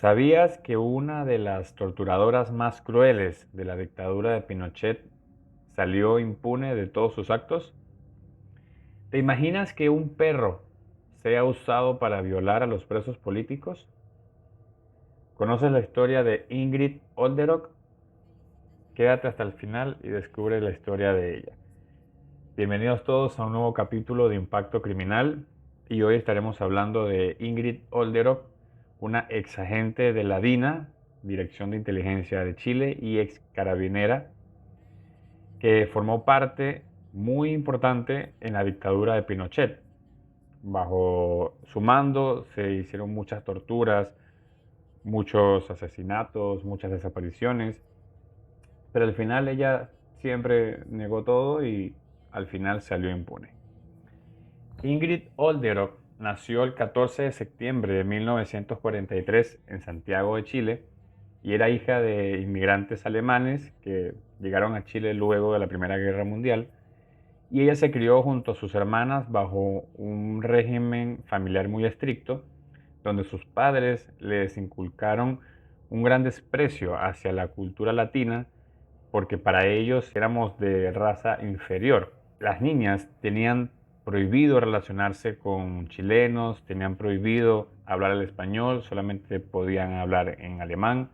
¿Sabías que una de las torturadoras más crueles de la dictadura de Pinochet salió impune de todos sus actos? ¿Te imaginas que un perro sea usado para violar a los presos políticos? ¿Conoces la historia de Ingrid Olderock? Quédate hasta el final y descubre la historia de ella. Bienvenidos todos a un nuevo capítulo de Impacto Criminal y hoy estaremos hablando de Ingrid Olderock, una ex agente de la DINA, Dirección de Inteligencia de Chile, y ex carabinera que formó parte muy importante en la dictadura de Pinochet. Bajo su mando se hicieron muchas torturas, muchos asesinatos, muchas desapariciones, pero al final ella siempre negó todo y al final salió impune. Ingrid Olderock nació el 14 de septiembre de 1943 en Santiago de Chile y era hija de inmigrantes alemanes que llegaron a Chile luego de la Primera Guerra Mundial, y ella se crió junto a sus hermanas bajo un régimen familiar muy estricto, donde sus padres les inculcaron un gran desprecio hacia la cultura latina porque para ellos éramos de raza inferior. Las niñas tenían prohibido relacionarse con chilenos, tenían prohibido hablar el español, solamente podían hablar en alemán.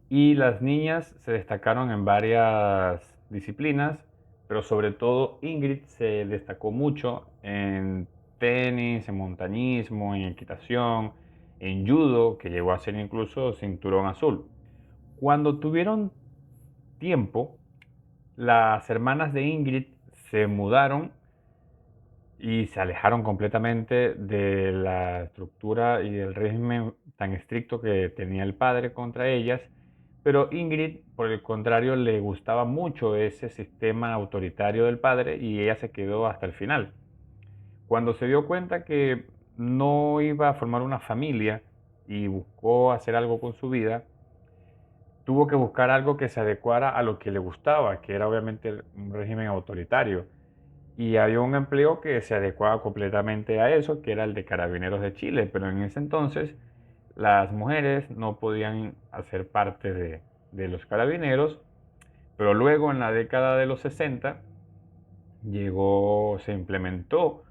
Y las niñas se destacaron en varias disciplinas, pero sobre todo Ingrid se destacó mucho en tenis, en montañismo, en equitación, en judo, que llegó a ser incluso cinturón azul. Cuando tuvieron tiempo, las hermanas de Ingrid se mudaron y se alejaron completamente de la estructura y del régimen tan estricto que tenía el padre contra ellas, pero Ingrid, por el contrario, le gustaba mucho ese sistema autoritario del padre y ella se quedó hasta el final. Cuando se dio cuenta que no iba a formar una familia y buscó hacer algo con su vida, tuvo que buscar algo que se adecuara a lo que le gustaba, que era obviamente un régimen autoritario. Y había un empleo que se adecuaba completamente a eso, que era el de Carabineros de Chile, pero en ese entonces las mujeres no podían hacer parte de los carabineros, pero luego en la década de los 60 se implementó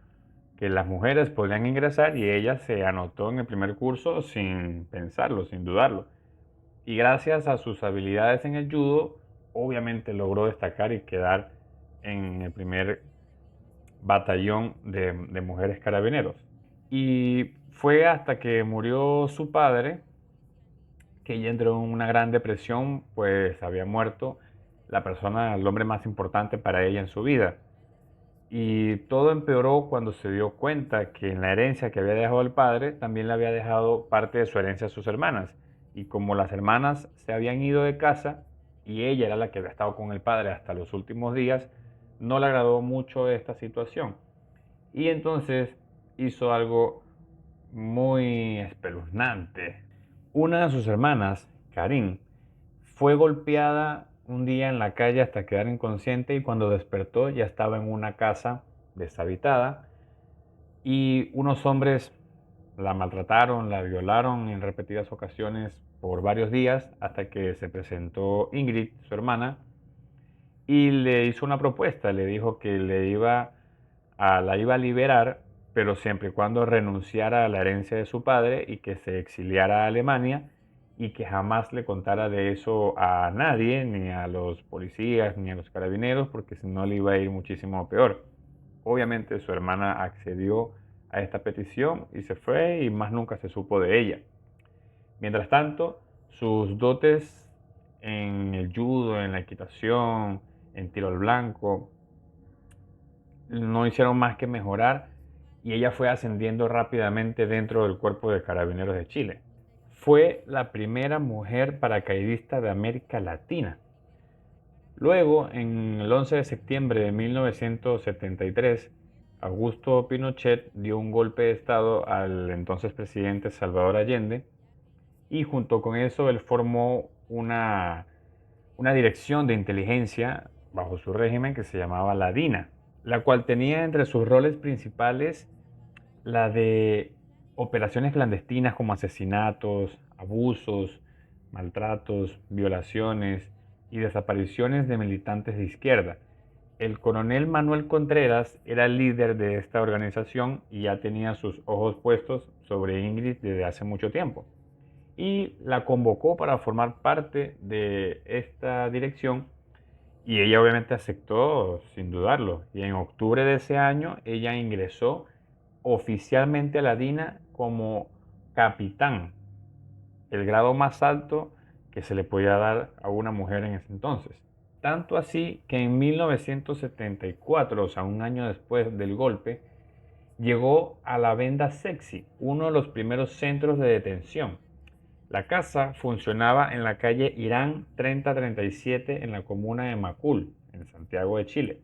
que las mujeres podían ingresar y ella se anotó en el primer curso sin pensarlo, sin dudarlo. Y gracias a sus habilidades en el judo, obviamente logró destacar y quedar en el primer batallón de mujeres carabineros. Y fue hasta que murió su padre que ella entró en una gran depresión, pues había muerto la persona, el hombre más importante para ella en su vida. Y todo empeoró cuando se dio cuenta que en la herencia que había dejado el padre, también le había dejado parte de su herencia a sus hermanas. Y como las hermanas se habían ido de casa y ella era la que había estado con el padre hasta los últimos días, no le agradó mucho esta situación. Y entonces hizo algo muy espeluznante. Una de sus hermanas, Karin, fue golpeada un día en la calle hasta quedar inconsciente y cuando despertó ya estaba en una casa deshabitada y unos hombres la maltrataron, la violaron en repetidas ocasiones por varios días hasta que se presentó Ingrid, su hermana, y le hizo una propuesta, le dijo que la iba a liberar, pero siempre y cuando renunciara a la herencia de su padre y que se exiliara a Alemania y que jamás le contara de eso a nadie, ni a los policías, ni a los carabineros, porque si no le iba a ir muchísimo peor. Obviamente su hermana accedió a esta petición y se fue y más nunca se supo de ella. Mientras tanto, sus dotes en el judo, en la equitación, en tiro al blanco, no hicieron más que mejorar y ella fue ascendiendo rápidamente dentro del cuerpo de Carabineros de Chile. Fue la primera mujer paracaidista de América Latina. Luego, en el 11 de septiembre de 1973, Augusto Pinochet dio un golpe de estado al entonces presidente Salvador Allende y junto con eso él formó una dirección de inteligencia bajo su régimen que se llamaba la DINA, la cual tenía entre sus roles principales la de operaciones clandestinas como asesinatos, abusos, maltratos, violaciones y desapariciones de militantes de izquierda. El coronel Manuel Contreras era el líder de esta organización y ya tenía sus ojos puestos sobre Ingrid desde hace mucho tiempo. Y la convocó para formar parte de esta dirección y ella obviamente aceptó sin dudarlo. Y en octubre de ese año ella ingresó oficialmente a la DINA como capitán, el grado más alto que se le podía dar a una mujer en ese entonces. Tanto así que en 1974, o sea, un año después del golpe, llegó a la Venda Sexy, uno de los primeros centros de detención. La casa funcionaba en la calle Irán 3037 en la comuna de Macul, en Santiago de Chile.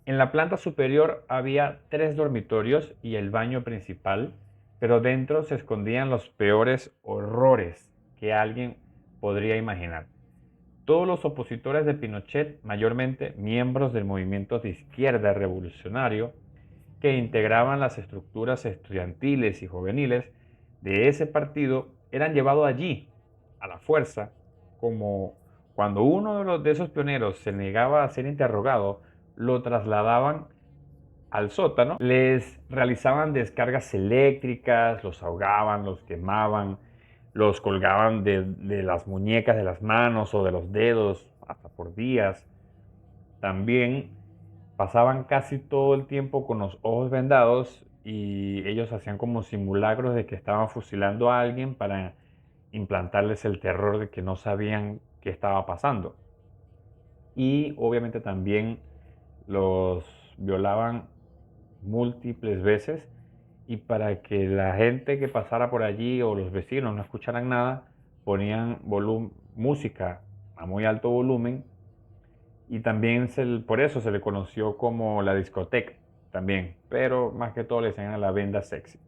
En la planta superior había 3 dormitorios y el baño principal, pero dentro se escondían los peores horrores que alguien podría imaginar. Todos los opositores de Pinochet, mayormente miembros del movimiento de izquierda revolucionario, que integraban las estructuras estudiantiles y juveniles de ese partido, eran llevados allí, a la fuerza, como cuando uno de esos pioneros se negaba a ser interrogado, lo trasladaban al sótano, les realizaban descargas eléctricas, los ahogaban, los quemaban, los colgaban de las muñecas de las manos o de los dedos hasta por días. También pasaban casi todo el tiempo con los ojos vendados y ellos hacían como simulacros de que estaban fusilando a alguien para implantarles el terror de que no sabían qué estaba pasando. Y obviamente también los violaban múltiples veces y para que la gente que pasara por allí o los vecinos no escucharan nada, ponían música a muy alto volumen y también por eso se le conoció como la discoteca también, pero más que todo le decían a la Venda Sexy.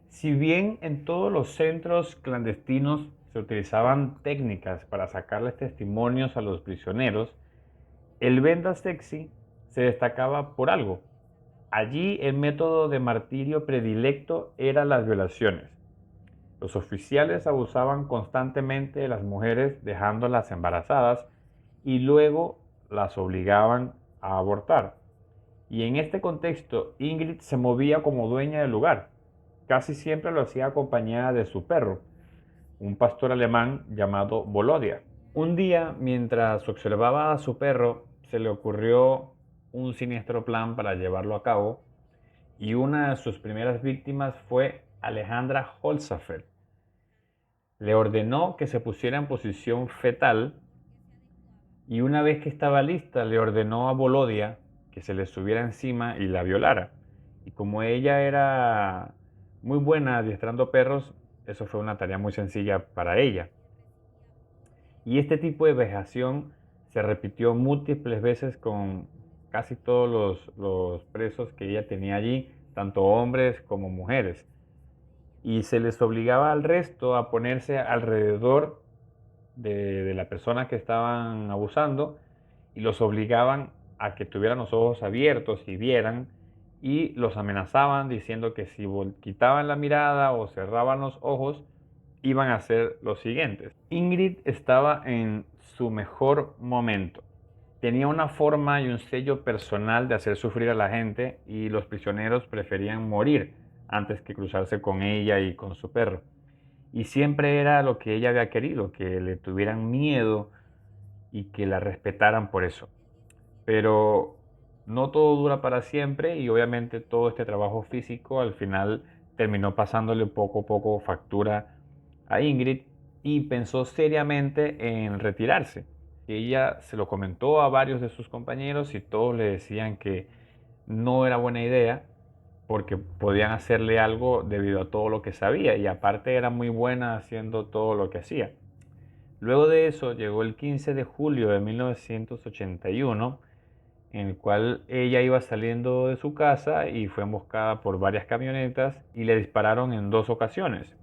Si bien en todos los centros clandestinos se utilizaban técnicas para sacarles testimonios a los prisioneros, el Venda Sexy se destacaba por algo. Allí el método de martirio predilecto era las violaciones. Los oficiales abusaban constantemente de las mujeres dejándolas embarazadas y luego las obligaban a abortar. Y en este contexto, Ingrid se movía como dueña del lugar. Casi siempre lo hacía acompañada de su perro, un pastor alemán llamado Volodia. Un día, mientras observaba a su perro, se le ocurrió un siniestro plan para llevarlo a cabo y una de sus primeras víctimas fue Alejandra Holzapfel. Le ordenó que se pusiera en posición fetal y una vez que estaba lista le ordenó a Volodia que se le subiera encima y la violara. Y como ella era muy buena adiestrando perros, eso fue una tarea muy sencilla para ella. Y este tipo de vejación se repitió múltiples veces con casi todos los presos que ella tenía allí, tanto hombres como mujeres. Y se les obligaba al resto a ponerse alrededor de la persona que estaban abusando y los obligaban a que tuvieran los ojos abiertos y vieran y los amenazaban diciendo que si quitaban la mirada o cerraban los ojos iban a hacer los siguientes. Ingrid estaba en su mejor momento. Tenía una forma y un sello personal de hacer sufrir a la gente y los prisioneros preferían morir antes que cruzarse con ella y con su perro. Y siempre era lo que ella había querido, que le tuvieran miedo y que la respetaran por eso. Pero no todo dura para siempre y obviamente todo este trabajo físico al final terminó pasándole poco a poco factura a Ingrid y pensó seriamente en retirarse. Ella se lo comentó a varios de sus compañeros y todos le decían que no era buena idea porque podían hacerle algo debido a todo lo que sabía y aparte era muy buena haciendo todo lo que hacía. Luego de eso llegó el 15 de julio de 1981, en el cual ella iba saliendo de su casa y fue emboscada por varias camionetas y le dispararon en 2 ocasiones,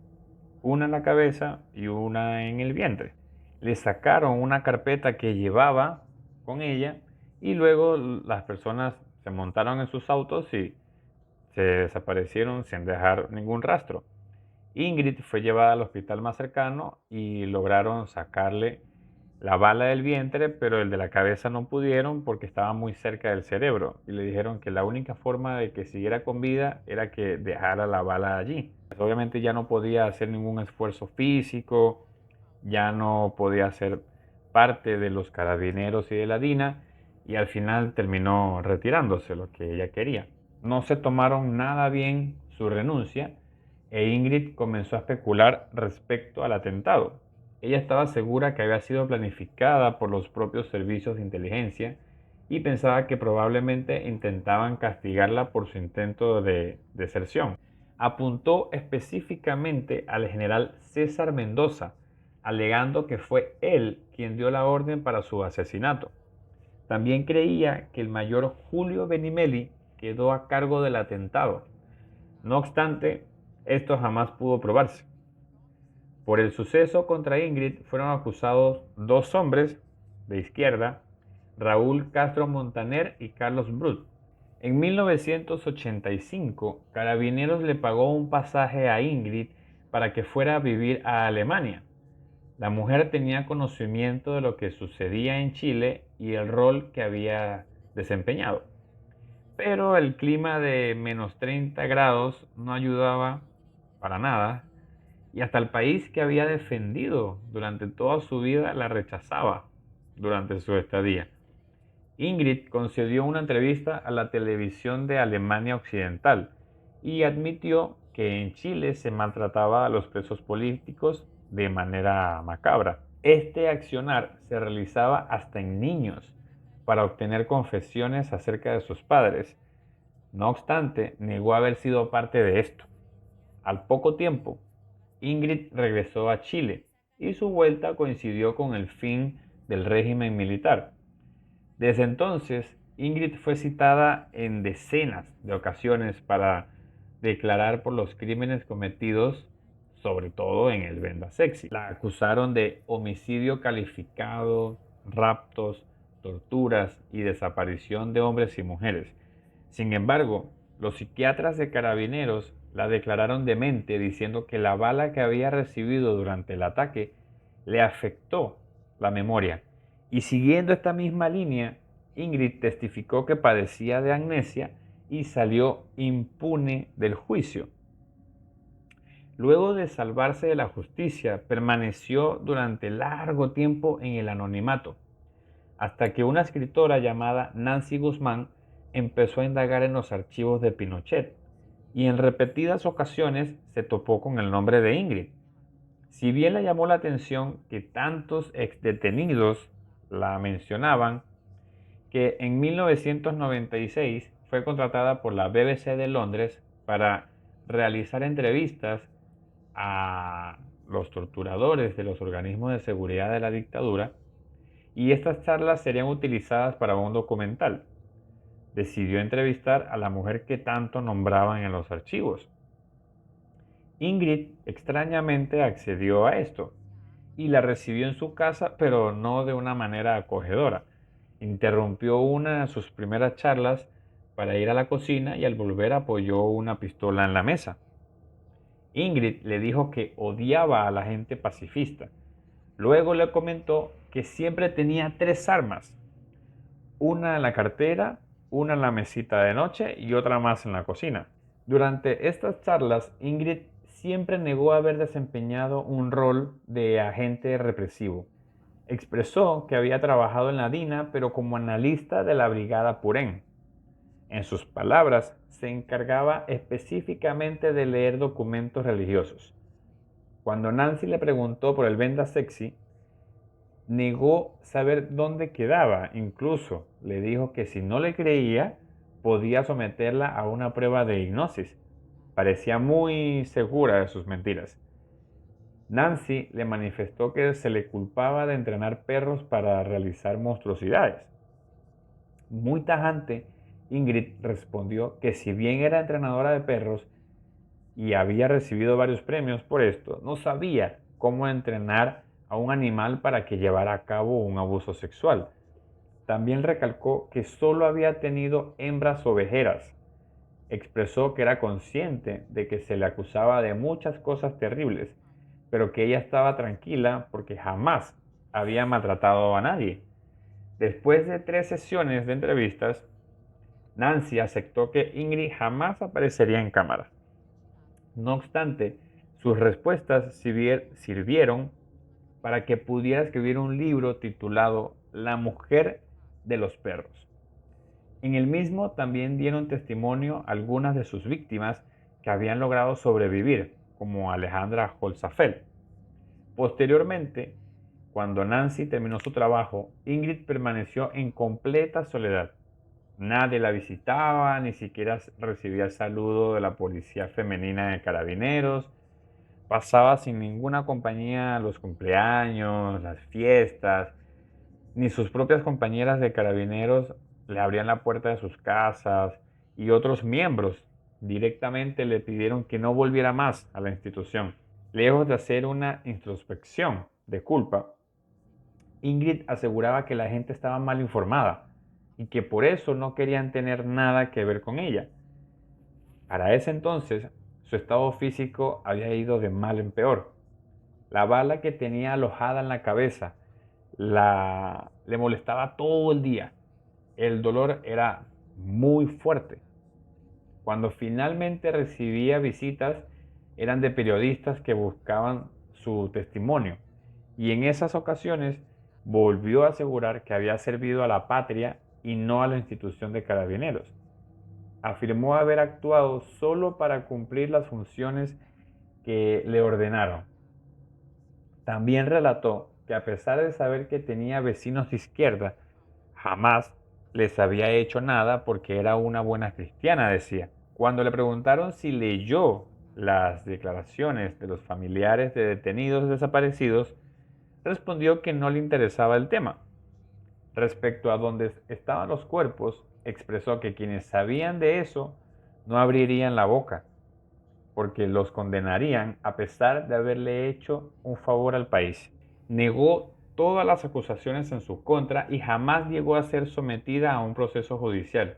una en la cabeza y una en el vientre. Le sacaron una carpeta que llevaba con ella y luego las personas se montaron en sus autos y se desaparecieron sin dejar ningún rastro. Ingrid fue llevada al hospital más cercano y lograron sacarle la bala del vientre, pero el de la cabeza no pudieron porque estaba muy cerca del cerebro y le dijeron que la única forma de que siguiera con vida era que dejara la bala allí. Pues obviamente ya no podía hacer ningún esfuerzo físico, ya no podía ser parte de los carabineros y de la DINA y al final terminó retirándose, lo que ella quería. No se tomaron nada bien su renuncia e Ingrid comenzó a especular respecto al atentado. Ella estaba segura que había sido planificada por los propios servicios de inteligencia y pensaba que probablemente intentaban castigarla por su intento de deserción. Apuntó específicamente al general César Mendoza, alegando que fue él quien dio la orden para su asesinato. También creía que el mayor Julio Benimeli quedó a cargo del atentado. No obstante, esto jamás pudo probarse. Por el suceso contra Ingrid fueron acusados dos hombres de izquierda, Raúl Castro Montaner y Carlos Brut. En 1985, Carabineros le pagó un pasaje a Ingrid para que fuera a vivir a Alemania. La mujer tenía conocimiento de lo que sucedía en Chile y el rol que había desempeñado. Pero el clima de -30 grados no ayudaba para nada y hasta el país que había defendido durante toda su vida la rechazaba durante su estadía. Ingrid concedió una entrevista a la televisión de Alemania Occidental y admitió que en Chile se maltrataba a los presos políticos de manera macabra. Este accionar se realizaba hasta en niños para obtener confesiones acerca de sus padres. No obstante, negó haber sido parte de esto. Al poco tiempo, Ingrid regresó a Chile y su vuelta coincidió con el fin del régimen militar. Desde entonces, Ingrid fue citada en decenas de ocasiones para declarar por los crímenes cometidos, sobre todo en el Venda Sexy. La acusaron de homicidio calificado, raptos, torturas y desaparición de hombres y mujeres. Sin embargo, los psiquiatras de Carabineros la declararon demente diciendo que la bala que había recibido durante el ataque le afectó la memoria. Y siguiendo esta misma línea, Ingrid testificó que padecía de amnesia y salió impune del juicio. Luego de salvarse de la justicia, permaneció durante largo tiempo en el anonimato, hasta que una escritora llamada Nancy Guzmán empezó a indagar en los archivos de Pinochet y en repetidas ocasiones se topó con el nombre de Ingrid. Si bien le llamó la atención que tantos exdetenidos la mencionaban, que en 1996 fue contratada por la BBC de Londres para realizar entrevistas a los torturadores de los organismos de seguridad de la dictadura, y estas charlas serían utilizadas para un documental. Decidió entrevistar a la mujer que tanto nombraban en los archivos. Ingrid extrañamente accedió a esto y la recibió en su casa, pero no de una manera acogedora. Interrumpió una de sus primeras charlas para ir a la cocina y al volver apoyó una pistola en la mesa. Ingrid le dijo que odiaba a la gente pacifista. Luego le comentó que siempre tenía tres armas, una en la cartera, una en la mesita de noche y otra más en la cocina. Durante estas charlas, Ingrid siempre negó haber desempeñado un rol de agente represivo. Expresó que había trabajado en la DINA, pero como analista de la Brigada Purén. En sus palabras, se encargaba específicamente de leer documentos religiosos. Cuando Nancy le preguntó por el Venda Sexy, negó saber dónde quedaba. Incluso le dijo que si no le creía, podía someterla a una prueba de hipnosis. Parecía muy segura de sus mentiras. Nancy le manifestó que se le culpaba de entrenar perros para realizar monstruosidades. Muy tajante, Ingrid respondió que si bien era entrenadora de perros y había recibido varios premios por esto, no sabía cómo entrenar a un animal para que llevara a cabo un abuso sexual. También recalcó que solo había tenido hembras ovejeras. expresó que era consciente de que se le acusaba de muchas cosas terribles, pero que ella estaba tranquila porque jamás había maltratado a nadie. Después de 3 sesiones de entrevistas, Nancy aceptó que Ingrid jamás aparecería en cámara. No obstante, sus respuestas sirvieron para que pudiera escribir un libro titulado La mujer de los perros. En el mismo también dieron testimonio algunas de sus víctimas que habían logrado sobrevivir, como Alejandra Holzapfel. Posteriormente, cuando Nancy terminó su trabajo, Ingrid permaneció en completa soledad. Nadie la visitaba, ni siquiera recibía el saludo de la policía femenina de carabineros. Pasaba sin ninguna compañía los cumpleaños, las fiestas, ni sus propias compañeras de carabineros le abrían la puerta de sus casas y otros miembros directamente le pidieron que no volviera más a la institución. Lejos de hacer una introspección de culpa, Ingrid aseguraba que la gente estaba mal informada y que por eso no querían tener nada que ver con ella. Para ese entonces, su estado físico había ido de mal en peor. La bala que tenía alojada en la cabeza le molestaba todo el día. El dolor era muy fuerte. Cuando finalmente recibía visitas, eran de periodistas que buscaban su testimonio. Y en esas ocasiones volvió a asegurar que había servido a la patria y no a la institución de carabineros. Afirmó haber actuado solo para cumplir las funciones que le ordenaron. También relató que a pesar de saber que tenía vecinos de izquierda, jamás les había hecho nada porque era una buena cristiana, decía. Cuando le preguntaron si leyó las declaraciones de los familiares de detenidos desaparecidos, respondió que no le interesaba el tema. Respecto a dónde estaban los cuerpos, expresó que quienes sabían de eso no abrirían la boca, porque los condenarían a pesar de haberle hecho un favor al país. Negó todas las acusaciones en su contra y jamás llegó a ser sometida a un proceso judicial.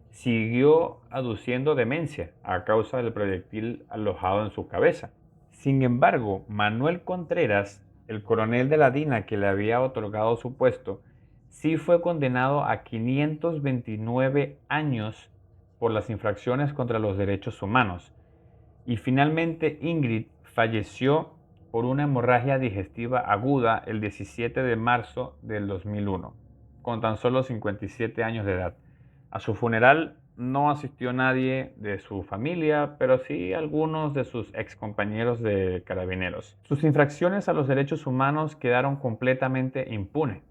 Siguió aduciendo demencia a causa del proyectil alojado en su cabeza. Sin embargo, Manuel Contreras, el coronel de la DINA que le había otorgado su puesto, sí fue condenado a 529 años por las infracciones contra los derechos humanos. Y finalmente Ingrid falleció por una hemorragia digestiva aguda el 17 de marzo del 2001, con tan solo 57 años de edad. A su funeral no asistió nadie de su familia, pero sí algunos de sus excompañeros de carabineros. Sus infracciones a los derechos humanos quedaron completamente impunes.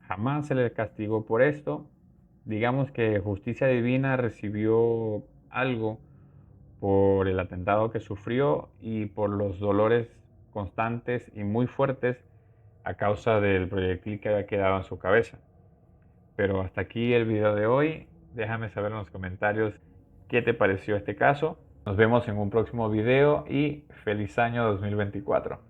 Jamás se le castigó por esto. Digamos que Justicia Divina recibió algo por el atentado que sufrió y por los dolores constantes y muy fuertes a causa del proyectil que había quedado en su cabeza. Pero hasta aquí el video de hoy. Déjame saber en los comentarios qué te pareció este caso. Nos vemos en un próximo video y feliz año 2024.